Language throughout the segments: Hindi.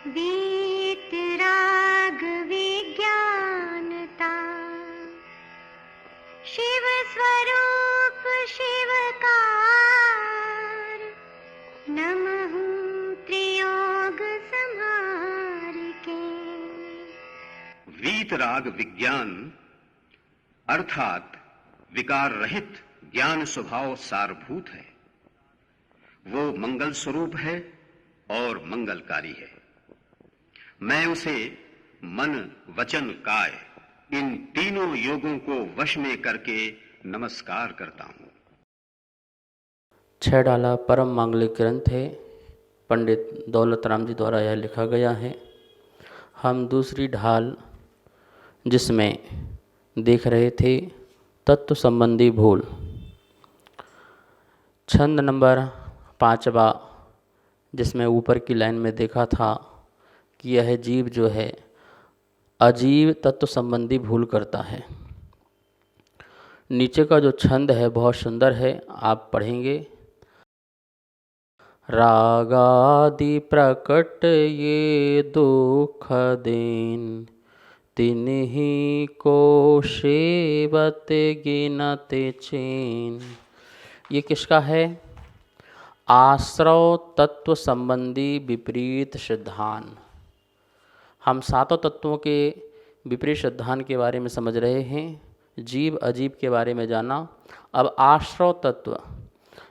वीतराग विज्ञानता, शिव स्वरूप शिवकार, नमः त्रियोग संहार के। वीतराग विज्ञान अर्थात विकार रहित ज्ञान स्वभाव सारभूत है। वो मंगल स्वरूप है और मंगलकारी है। मैं उसे मन वचन काय इन तीनों योगों को वश में करके नमस्कार करता हूं। 6 डाला परम मांगलिक ग्रंथ है। पंडित दौलत राम जी द्वारा यह लिखा गया है। हम दूसरी ढाल जिसमें देख रहे थे तत्व संबंधी भूल, छंद नंबर 5वां, जिसमें ऊपर की लाइन में देखा था कि यह जीव जो है अजीब तत्व संबंधी भूल करता है। नीचे का जो छंद है बहुत सुंदर है, आप पढ़ेंगे। रागादि प्रकट ये दुख देन, तिन्हीं को सेवत गिनत चैन। ये किसका है? आश्रव तत्व संबंधी विपरीत सिद्धांत। हम सातों तत्वों के विपरीत सिद्धांत के बारे में समझ रहे हैं, जीव अजीब के बारे में जाना। अब आश्रव तत्व,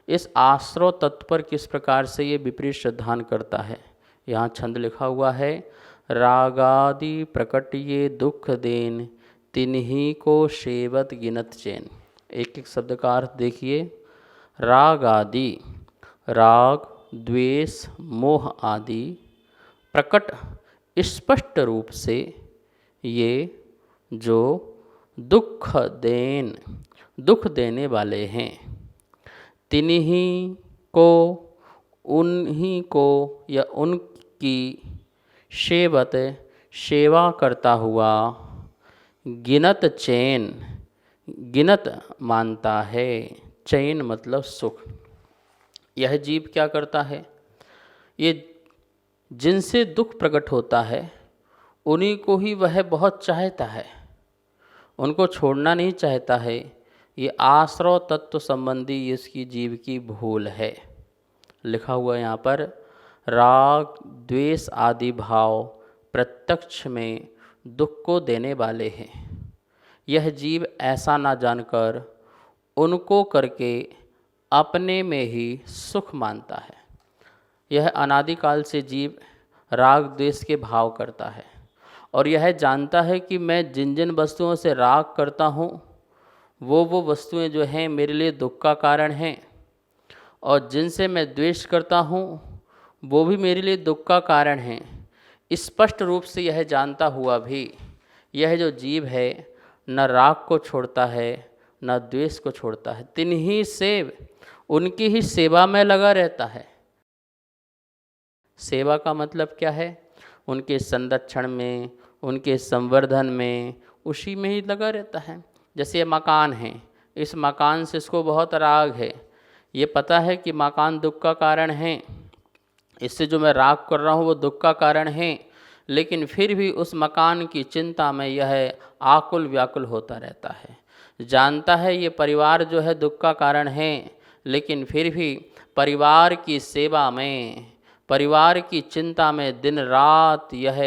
इस आश्रव तत्व पर किस प्रकार से ये विपरीत सिद्धांत करता है। यहाँ छंद लिखा हुआ है, रागादि प्रकट ये दुख देन, तिन्हीं को सेवत गिनत चैन। एक एक शब्द का अर्थ देखिए। राग आदि, राग द्वेष मोह आदि, प्रकट स्पष्ट रूप से ये जो दुख देने वाले हैं, तिन्हीं को, उन्हीं को या उनकी सेवा करता हुआ गिनत चैन, गिनत मानता है। चैन मतलब सुख। यह जीव क्या करता है? ये जिनसे दुख प्रकट होता है उन्हीं को ही वह बहुत चाहता है, उनको छोड़ना नहीं चाहता है। ये आश्रव तत्व संबंधी इसकी जीव की भूल है। लिखा हुआ यहाँ पर, राग द्वेष आदि भाव प्रत्यक्ष में दुख को देने वाले हैं। यह जीव ऐसा ना जानकर उनको करके अपने में ही सुख मानता है। यह अनादिकाल से जीव राग द्वेष के भाव करता है और यह जानता है कि मैं जिन जिन वस्तुओं से राग करता हूँ वो वस्तुएं जो हैं मेरे लिए दुख का कारण हैं, और जिनसे मैं द्वेष करता हूँ वो भी मेरे लिए दुख का कारण हैं। स्पष्ट रूप से यह जानता हुआ भी यह जो जीव है न राग को छोड़ता है न द्वेष को छोड़ता है, तिन्हीं से उनकी ही सेवा में लगा रहता है। सेवा का मतलब क्या है? उनके संरक्षण में, उनके संवर्धन में, उसी में ही लगा रहता है। जैसे ये मकान है, इस मकान से इसको बहुत राग है, ये पता है कि मकान दुख का कारण है, इससे जो मैं राग कर रहा हूँ वो दुख का कारण है, लेकिन फिर भी उस मकान की चिंता में यह आकुल व्याकुल होता रहता है। जानता है ये परिवार जो है दुख का कारण है, लेकिन फिर भी परिवार की सेवा में, परिवार की चिंता में दिन रात यह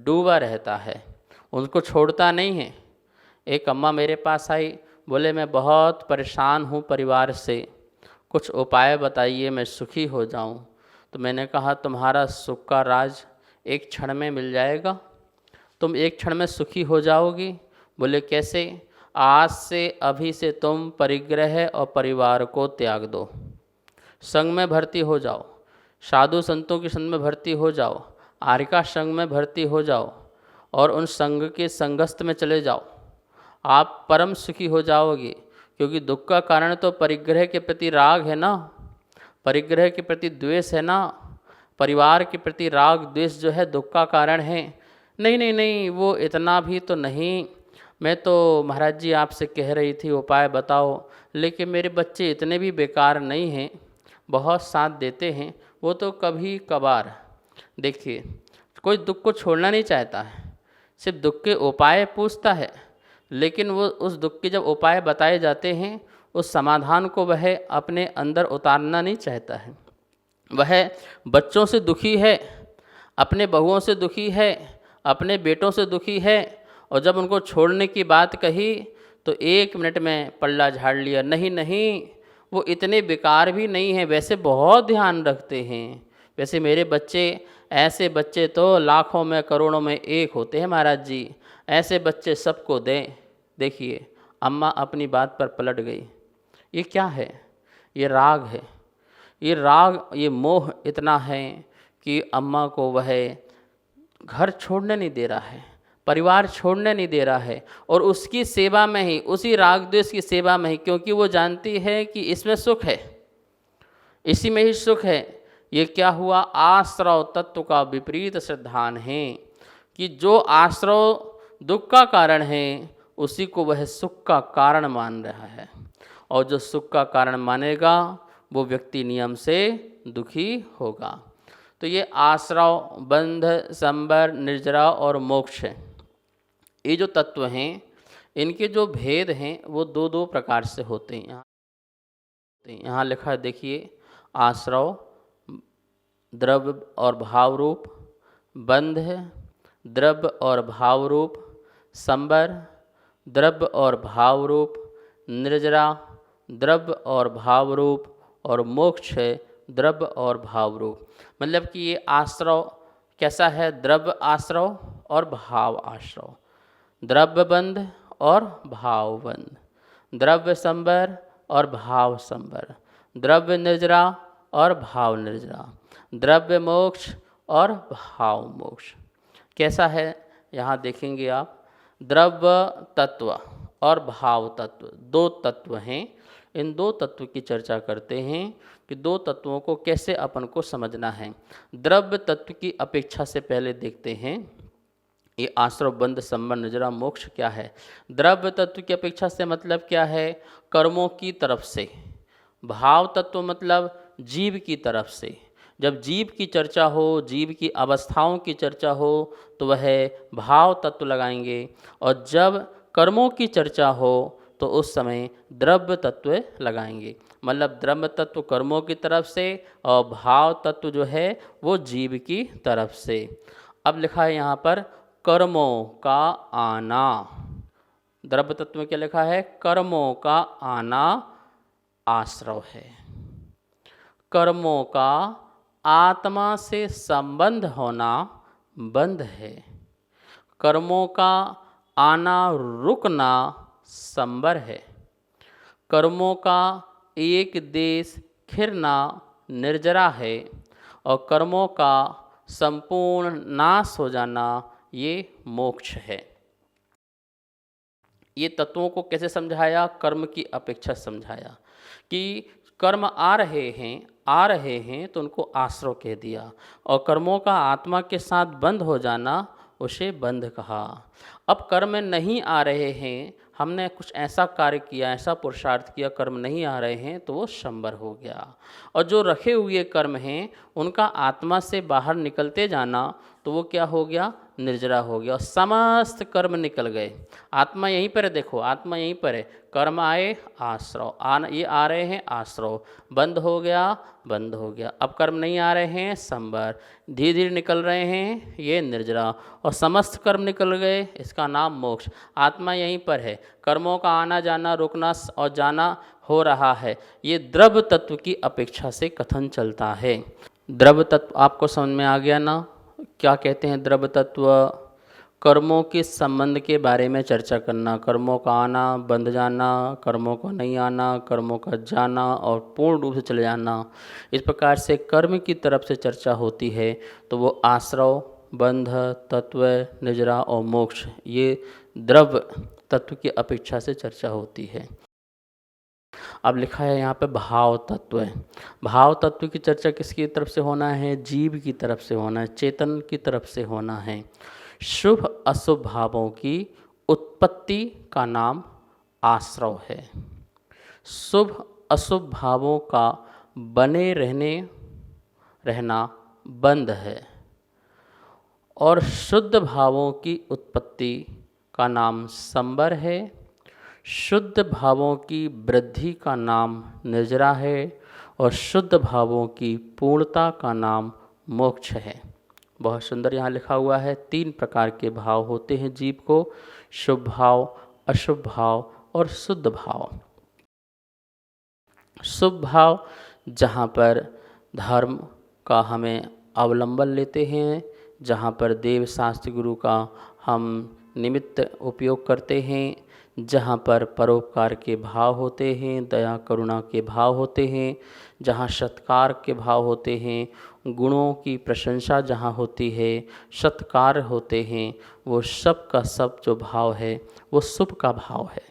डूबा रहता है, उनको छोड़ता नहीं है। एक अम्मा मेरे पास आई, बोले मैं बहुत परेशान हूँ परिवार से, कुछ उपाय बताइए मैं सुखी हो जाऊँ। तो मैंने कहा तुम्हारा सुख का राज एक क्षण में मिल जाएगा, तुम एक क्षण में सुखी हो जाओगी। बोले कैसे? आज से अभी से तुम परिग्रह और परिवार को त्याग दो, संघ में भर्ती हो जाओ, साधु संतों के संग में भर्ती हो जाओ, आर्यका संघ में भर्ती हो जाओ और उन संघ के संगस्थ में चले जाओ, आप परम सुखी हो जाओगे। क्योंकि दुख का कारण तो परिग्रह के प्रति राग है ना, परिग्रह के प्रति द्वेष है ना, परिवार के प्रति राग द्वेष जो है दुख का कारण है। नहीं नहीं नहीं, वो इतना भी तो नहीं, मैं तो महाराज जी आपसे कह रही थी उपाय बताओ, लेकिन मेरे बच्चे इतने भी बेकार नहीं हैं, बहुत साथ देते हैं, वो तो कभी कभार। देखिए, कोई दुख को छोड़ना नहीं चाहता है, सिर्फ दुख के उपाय पूछता है, लेकिन वो उस दुख के जब उपाय बताए जाते हैं, उस समाधान को वह अपने अंदर उतारना नहीं चाहता है। वह बच्चों से दुखी है, अपने बहुओं से दुखी है, अपने बेटों से दुखी है, और जब उनको छोड़ने की बात कही तो 1 मिनट में पल्ला झाड़ लिया। नहीं नहीं, वो इतने बेकार भी नहीं हैं, वैसे बहुत ध्यान रखते हैं। वैसे मेरे बच्चे, ऐसे बच्चे तो लाखों में करोड़ों में एक होते हैं महाराज जी, ऐसे बच्चे सबको दें। देखिए, अम्मा अपनी बात पर पलट गई। ये क्या है? ये राग है। ये राग, ये मोह इतना है कि अम्मा को वह घर छोड़ने नहीं दे रहा है, परिवार छोड़ने नहीं दे रहा है, और उसकी सेवा में ही, उसी राग द्वेष की सेवा में ही, क्योंकि वो जानती है कि इसमें सुख है, इसी में ही सुख है। ये क्या हुआ? आश्रव तत्व का विपरीत सिद्धांत है कि जो आश्रव दुख का कारण है, उसी को वह सुख का कारण मान रहा है, और जो सुख का कारण मानेगा वो व्यक्ति नियम से दुखी होगा। तो ये आश्रव, बंध, संबर, निर्जरा और मोक्ष है। ये जो तत्व हैं, इनके जो भेद हैं वो दो प्रकार से होते हैं। यहाँ लिखा है, देखिए, आश्रव द्रव्य और भाव रूप, बंध द्रव्य और भाव रूप, संबर द्रव्य और भाव रूप, निर्जरा द्रव्य और भाव रूप, और मोक्ष है द्रव्य और भाव रूप। मतलब कि ये आश्रव कैसा है? द्रव्य आश्रव और भाव आश्रव, द्रव्य बंध और भाव बंध, द्रव्य संबर और भाव संबर, द्रव्य निर्जरा और भाव निर्जरा, द्रव्य मोक्ष और भाव मोक्ष। कैसा है? यहाँ देखेंगे आप, द्रव्य तत्व और भाव तत्व, 2 तत्व हैं। इन 2 तत्व की चर्चा करते हैं कि 2 तत्वों को कैसे अपन को समझना है। द्रव्य तत्व की अपेक्षा से पहले देखते हैं ये आश्रव, बंध, संबर, निर्जरा, मोक्ष क्या है। द्रव्य तत्व की अपेक्षा से मतलब क्या है? कर्मों की तरफ से। भाव तत्व मतलब जीव की तरफ से। जब जीव की चर्चा हो, जीव की अवस्थाओं की चर्चा हो, तो वह भाव तत्व लगाएंगे, और जब कर्मों की चर्चा हो तो उस समय द्रव्य तत्व लगाएंगे। मतलब द्रव्य तत्व कर्मों की तरफ से, और भाव तत्व जो है वो जीव की तरफ से। अब लिखा है यहाँ पर, कर्मों का आना। द्रव्य तत्व में क्या लिखा है? कर्मों का आना आश्रव है। कर्मों का आत्मा से संबंध होना बंध है। कर्मों का आना रुकना संबर है। कर्मों का एक देश खिरना निर्जरा है, और कर्मों का संपूर्ण नाश हो जाना ये मोक्ष है। ये तत्वों को कैसे समझाया? कर्म की अपेक्षा समझाया कि कर्म आ रहे हैं तो उनको आश्रव कह दिया, और कर्मों का आत्मा के साथ बंध हो जाना उसे बंध कहा। अब कर्म नहीं आ रहे हैं, हमने कुछ ऐसा कार्य किया, ऐसा पुरुषार्थ किया, कर्म नहीं आ रहे हैं, तो वो संबर हो गया। और जो रखे हुए कर्म हैं उनका आत्मा से बाहर निकलते जाना, तो वो क्या हो गया? निर्जरा हो गया, और समस्त कर्म निकल गए। आत्मा यहीं पर है, देखो आत्मा यहीं पर है। कर्म आए, आश्रव ये आ रहे हैं, आश्रव बंद हो गया, बंद हो गया। अब कर्म नहीं आ रहे हैं, संबर धीरे धीरे निकल रहे हैं, ये निर्जरा, और समस्त कर्म निकल गए, इसका नाम मोक्ष। आत्मा यहीं पर है, कर्मों का आना जाना, रुकना और जाना हो रहा है। ये द्रव्य तत्व की अपेक्षा से कथन चलता है। द्रव्य तत्व आपको समझ में आ गया ना? क्या कहते हैं द्रव्य तत्व? कर्मों के संबंध के बारे में चर्चा करना, कर्मों का आना, बंध जाना, कर्मों का नहीं आना, कर्मों का जाना और पूर्ण रूप से चले जाना। इस प्रकार से कर्म की तरफ से चर्चा होती है, तो वो आश्रव, बंध तत्व, निर्जरा और मोक्ष, ये द्रव्य तत्व की अपेक्षा से चर्चा होती है। अब लिखा है यहाँ पे भाव तत्व है। भाव तत्व की चर्चा किसकी तरफ से होना है? जीव की तरफ से होना है, चेतन की तरफ से होना है। शुभ अशुभ भावों की उत्पत्ति का नाम आश्रव है। शुभ अशुभ भावों का बने रहना बंध है। और शुद्ध भावों की उत्पत्ति का नाम संबर है, शुद्ध भावों की वृद्धि का नाम निर्जरा है और शुद्ध भावों की पूर्णता का नाम मोक्ष है। बहुत सुंदर यहाँ लिखा हुआ है, 3 प्रकार के भाव होते हैं जीव को, शुभ भाव, अशुभ भाव और शुद्ध भाव। शुभ भाव जहाँ पर धर्म का हमें अवलंबन लेते हैं, जहाँ पर देव शास्त्र गुरु का हम निमित्त उपयोग करते हैं, जहाँ पर परोपकार के भाव होते हैं, दया करुणा के भाव होते हैं, जहाँ सत्कार के भाव होते हैं, गुणों की प्रशंसा जहाँ होती है, सत्कार होते हैं, वो सब का सब जो भाव है वो शुभ का भाव है।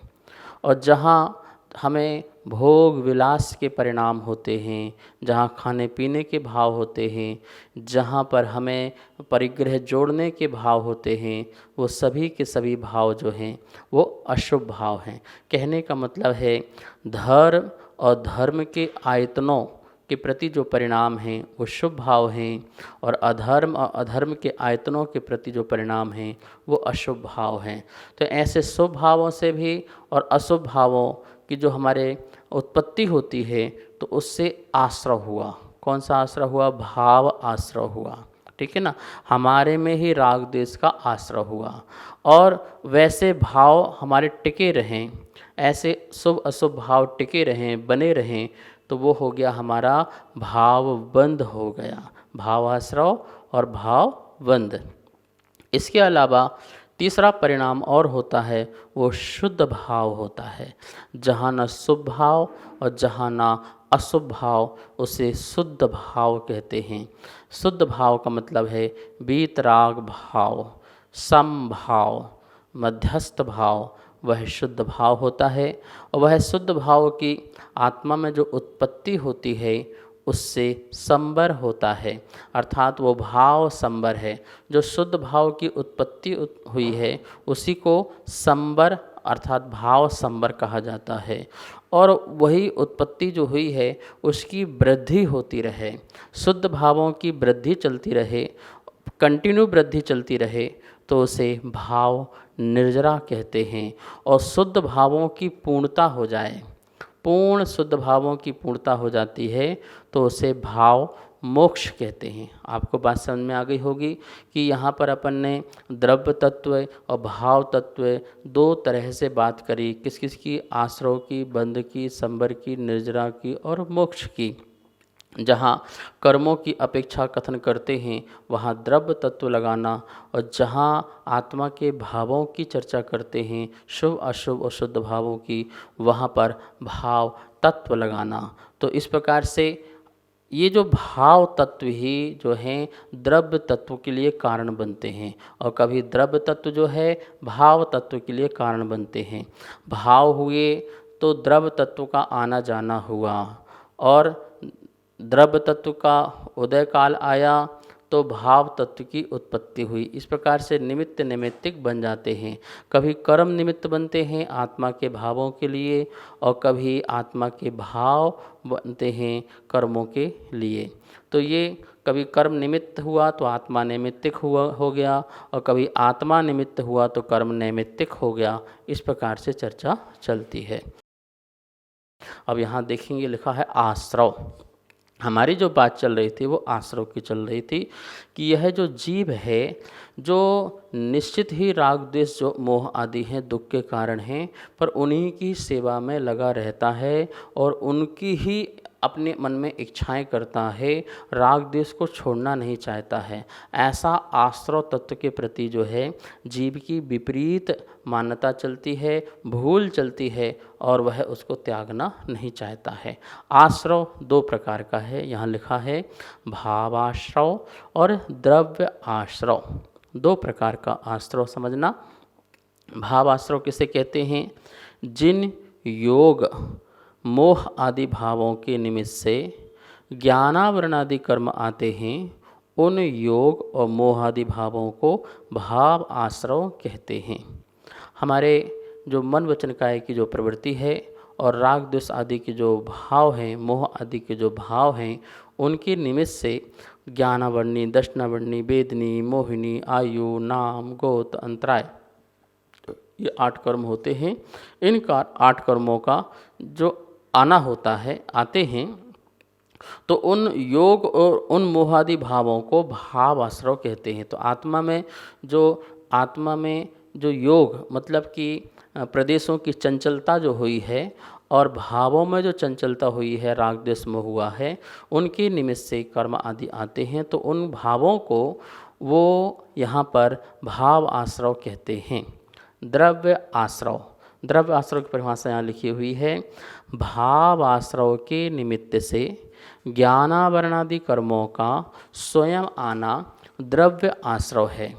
और जहाँ हमें भोग विलास के परिणाम होते हैं, जहाँ खाने पीने के भाव होते हैं, जहाँ पर हमें परिग्रह जोड़ने के भाव होते हैं, वो सभी के सभी भाव जो हैं वो अशुभ भाव हैं। कहने का मतलब है धर्म और धर्म के आयतनों के प्रति जो परिणाम हैं वो शुभ भाव हैं, और अधर्म और अधर्म के आयतनों के प्रति जो परिणाम हैं वो अशुभ भाव हैं। तो ऐसे शुभ भावों से भी और अशुभ भावों की जो हमारे उत्पत्ति होती है तो उससे आश्रय हुआ। कौन सा आश्रय हुआ? भाव आश्रय हुआ। ठीक है ना, हमारे में ही राग द्वेष का आश्रय हुआ, और वैसे भाव हमारे टिके रहें, ऐसे शुभ अशुभ भाव टिके रहें, बने रहें, तो वो हो गया हमारा भावबंध हो गया, भाव आश्रय और भावबंध। इसके अलावा तीसरा परिणाम और होता है, वो शुद्ध भाव होता है। जहाँ न शुभ भाव और जहाँ न अशुभ भाव, उसे शुद्ध भाव कहते हैं। शुद्ध भाव का मतलब है वीतराग भाव, सम भाव, मध्यस्थ भाव, वह शुद्ध भाव होता है। और वह शुद्ध भाव की आत्मा में जो उत्पत्ति होती है उससे संबर होता है, अर्थात वो भाव संबर है। जो शुद्ध भाव की उत्पत्ति हुई है उसी को संबर अर्थात भाव संबर कहा जाता है, और वही उत्पत्ति जो हुई है उसकी वृद्धि होती रहे, शुद्ध भावों की वृद्धि चलती रहे, कंटिन्यू वृद्धि चलती रहे, तो उसे भाव निर्जरा कहते हैं। और शुद्ध भावों की पूर्णता हो जाए, पूर्ण शुद्ध भावों की पूर्णता हो जाती है, तो उसे भाव मोक्ष कहते हैं। आपको बात समझ में आ गई होगी कि यहाँ पर अपन ने द्रव्य तत्व और भाव तत्व 2 तरह से बात करी, किस किस की? आश्रय की, बंध की, संबर की, निर्जरा की और मोक्ष की। जहाँ कर्मों की अपेक्षा कथन करते हैं वहाँ द्रव्य तत्व लगाना, और जहाँ आत्मा के भावों की चर्चा करते हैं, शुभ अशुभ और शुद्ध भावों की, वहाँ पर भाव तत्व लगाना। तो इस प्रकार से ये जो भाव तत्व ही जो हैं द्रव्य तत्व के लिए कारण बनते हैं, और कभी द्रव्य तत्व जो है भाव तत्व के लिए कारण बनते हैं। भाव हुए तो द्रव्य तत्व का आना जाना हुआ, और द्रव्य तत्व का उदय काल आया तो भाव तत्व की उत्पत्ति हुई। इस प्रकार से निमित्त निमित्तिक बन जाते हैं। कभी कर्म निमित्त बनते हैं आत्मा के भावों के लिए, और कभी आत्मा के भाव बनते हैं कर्मों के लिए। तो ये कभी कर्म निमित्त हुआ तो आत्मा नैमित्तिक हो गया, और कभी आत्मा निमित्त हुआ तो कर्म नैमित्तिक हो गया। इस प्रकार से चर्चा चलती है। अब यहाँ देखेंगे लिखा है आश्रव। हमारी जो बात चल रही थी वो आश्रव की चल रही थी कि यह जो जीव है जो निश्चित ही राग द्वेष जो मोह आदि हैं दुख के कारण हैं, पर उन्हीं की सेवा में लगा रहता है और उनकी ही अपने मन में इच्छाएं करता है, राग द्वेष को छोड़ना नहीं चाहता है। ऐसा आश्रव तत्व के प्रति जो है जीव की विपरीत मान्यता चलती है, भूल चलती है, और वह उसको त्यागना नहीं चाहता है। आश्रव 2 प्रकार का है, यहाँ लिखा है भावाश्रव और द्रव्य आश्रव। 2 प्रकार का आश्रव समझना। भावाश्रव किसे कहते हैं? जिन योग मोह आदि भावों के निमित्त से ज्ञानावरण आदि कर्म आते हैं, उन योग और मोह आदि भावों को भाव आश्रव कहते हैं। हमारे जो मन वचन काया की जो प्रवृत्ति है और राग द्वेष आदि के जो भाव हैं, मोह आदि के जो भाव हैं, उनके निमित्त से ज्ञानावर्णी, दशनावर्णी, वेदनी, मोहिनी, आयु, नाम, गोत, अंतराय, ये 8 कर्म होते हैं। इनका 8 कर्मों का जो आना होता है, आते हैं, तो उन योग और उन मोहादि भावों को भाव आश्रव कहते हैं। तो आत्मा में जो योग मतलब कि प्रदेशों की चंचलता जो हुई है और भावों में जो चंचलता हुई है, राग द्वेष मोह हुआ है, उनके निमित्त से कर्म आदि आते हैं। तो उन भावों को वो यहाँ पर भाव आश्रव कहते हैं। द्रव्य आश्रव, द्रव्य आश्रव की परिभाषा यहाँ लिखी हुई है। भाव आश्रव के निमित्त से ज्ञानावरणादि कर्मों का स्वयं आना द्रव्य आश्रव है।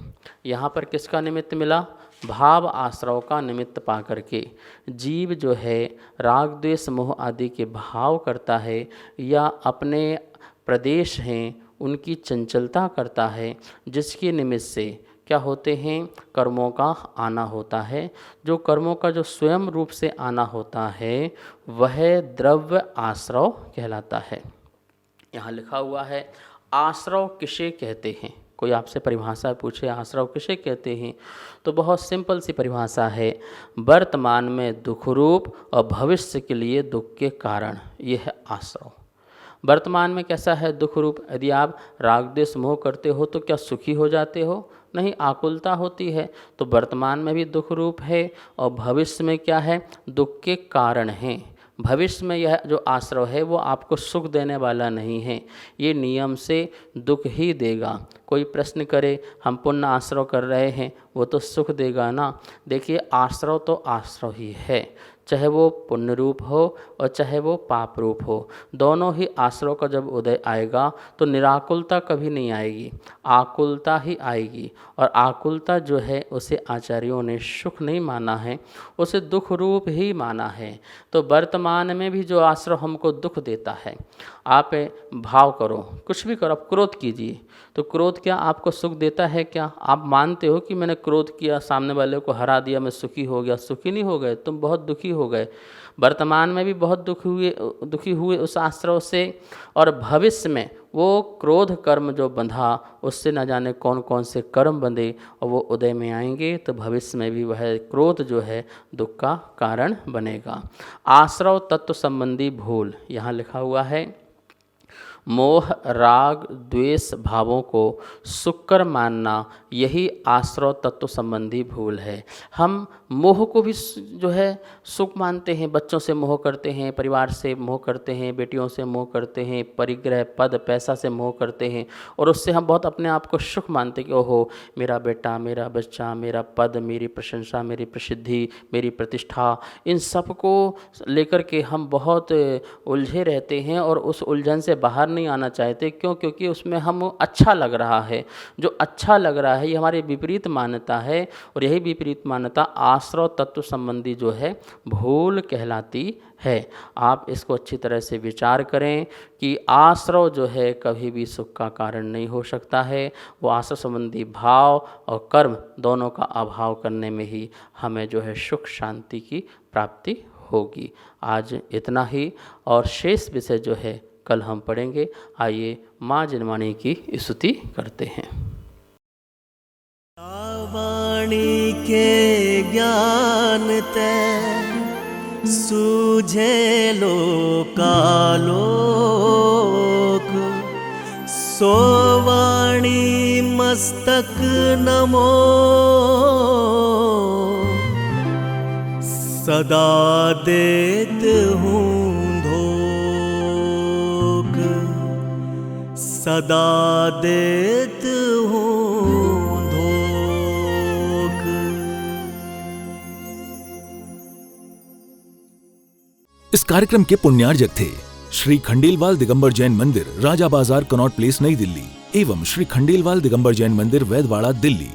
यहाँ पर किसका निमित्त मिला? भाव आश्रव का निमित्त पा करके जीव जो है राग द्वेष मोह आदि के भाव करता है या अपने प्रदेश हैं उनकी चंचलता करता है, जिसके निमित्त से क्या होते हैं? कर्मों का आना होता है। जो कर्मों का जो स्वयं रूप से आना होता है वह द्रव्य आश्रव कहलाता है। यहाँ लिखा हुआ है आश्रव किसे कहते हैं। कोई आपसे परिभाषा पूछे आश्रव किसे कहते हैं, तो बहुत सिंपल सी परिभाषा है, वर्तमान में दुख रूप और भविष्य के लिए दुख के कारण, यह है आश्रव। वर्तमान में कैसा है दुख रूप? यदि आप राग द्वेष मोह करते हो तो क्या सुखी हो जाते हो? नहीं, आकुलता होती है। तो वर्तमान में भी दुख रूप है और भविष्य में क्या है? दुख के कारण हैं। भविष्य में यह जो आश्रव है वो आपको सुख देने वाला नहीं है, ये नियम से दुख ही देगा। कोई प्रश्न करे हम पुण्य आश्रव कर रहे हैं, वो तो सुख देगा ना। देखिए आश्रव तो आश्रव ही है, चाहे वो पुण्य रूप हो और चाहे वो पाप रूप हो। दोनों ही आश्रव का जब उदय आएगा तो निराकुलता कभी नहीं आएगी, आकुलता ही आएगी। और आकुलता जो है उसे आचार्यों ने सुख नहीं माना है, उसे दुख रूप ही माना है। तो वर्तमान में भी जो आश्रव हमको दुख देता है, आप भाव करो, कुछ भी करो, आप क्रोध कीजिए, तो क्रोध क्या आपको सुख देता है क्या? आप मानते हो कि मैंने क्रोध किया, सामने वाले को हरा दिया, मैं सुखी हो गया? सुखी नहीं हो गए, तुम बहुत दुखी हो गए। वर्तमान में भी बहुत दुखी हुए उस आश्रव से, और भविष्य में वो क्रोध कर्म जो बंधा उससे न जाने कौन कौन से कर्म बंधे और वो उदय में आएंगे, तो भविष्य में भी वह क्रोध जो है दुख का कारण बनेगा। आश्रव तत्व संबंधी भूल, यहाँ लिखा हुआ है मोह राग द्वेष भावों को सुखकर मानना, यही आश्रव तत्व संबंधी भूल है। हम मोह को भी जो है सुख मानते हैं, बच्चों से मोह करते हैं, परिवार से मोह करते हैं, बेटियों से मोह करते हैं, परिग्रह पद पैसा से मोह करते हैं, और उससे हम बहुत अपने आप को सुख मानते हैं कि ओहो मेरा बेटा, मेरा बच्चा, मेरा पद, मेरी प्रशंसा, मेरी प्रसिद्धि, मेरी प्रतिष्ठा, इन सब को लेकर के हम बहुत उलझे रहते हैं और उस उलझन से बाहर नहीं आना चाहते। क्यों? क्योंकि उसमें हम अच्छा लग रहा है, जो अच्छा लग रहा है ये हमारी विपरीत मान्यता है, और यही विपरीत मान्यता आश्रव तत्व संबंधी जो है भूल कहलाती है। आप इसको अच्छी तरह से विचार करें कि आश्रव जो है कभी भी सुख का कारण नहीं हो सकता है। वो आश्रव संबंधी भाव और कर्म दोनों का अभाव करने में ही हमें जो है सुख शांति की प्राप्ति होगी। आज इतना ही, और शेष विषय जो है कल हम पढ़ेंगे। आइए माँ जिनवाणी की स्तुति करते हैं। वाणी के ज्ञान ते सूझे लोकालोक, सो वाणी मस्तक नमो, सदा देत हूँ सदा देत हूँ धोख। इस कार्यक्रम के पुण्यार्जक थे श्री खंडेलवाल दिगंबर जैन मंदिर, राजा बाजार, कनॉट प्लेस, नई दिल्ली, एवं श्री खंडेलवाल दिगंबर जैन मंदिर, वैदवाड़ा, दिल्ली।